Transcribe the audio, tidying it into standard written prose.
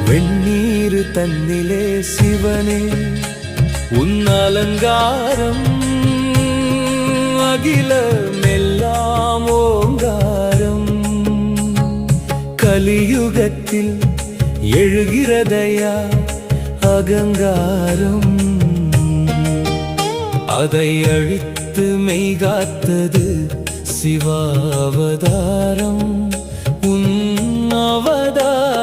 வெண்ணீர் தன்னிலே சிவனே உன் அலங்காரம் அகிலமெல்லாம் ஓங்காரம் கலியுகத்தில் எழுகிறதையா அகங்காரம் அதை அழித்து மெய்காத்தது சிவாவதாரம் உன் அவதாரம்